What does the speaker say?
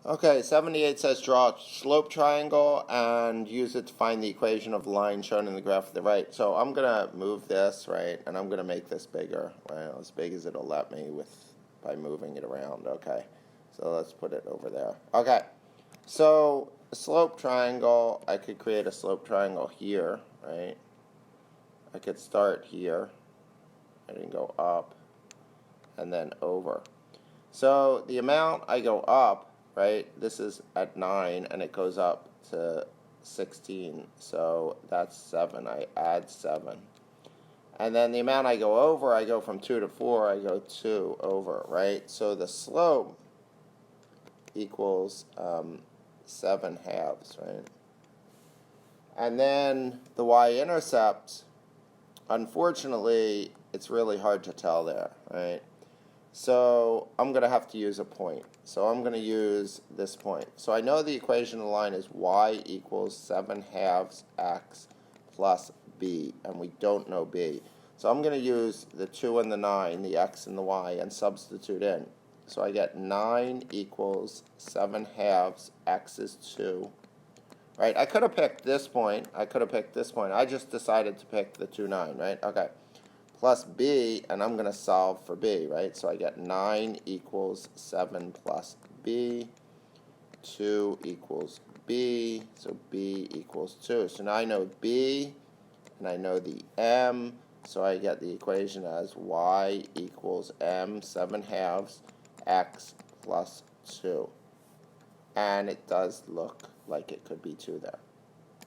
Okay, 78 says draw a slope triangle and use it to find the equation of the line shown in the graph to the right. So I'm going to move this, right, and I'm going to make this bigger, right, as big as it'll let me by moving it around, okay. So let's put it over there. Okay, so a slope triangle, I could create a slope triangle here, right. I could start here and go up and then over. So the amount I go up, right, this is at 9 and it goes up to 16, so that's 7. I add 7. And then the amount I go over, I go from 2 to 4, I go 2 over, right? So the slope equals 7 halves, right? And then the y-intercept, unfortunately, it's really hard to tell there, right? So I'm going to have to use a point. So I'm going to use this point. So I know the equation of the line is y equals 7 halves x plus b, and we don't know b. So I'm going to use the 2 and the 9, the x and the y, and substitute in. So I get 9 equals 7 halves, x is 2. Right? I could have picked this point. I just decided to pick the 2, 9, right? Okay. Plus b, and I'm going to solve for b, right? So I get 9 equals 7 plus b, 2 equals b, so b equals 2. So now I know b, and I know the m, so I get the equation as y equals m, 7 halves, x plus 2. And it does look like it could be 2 there.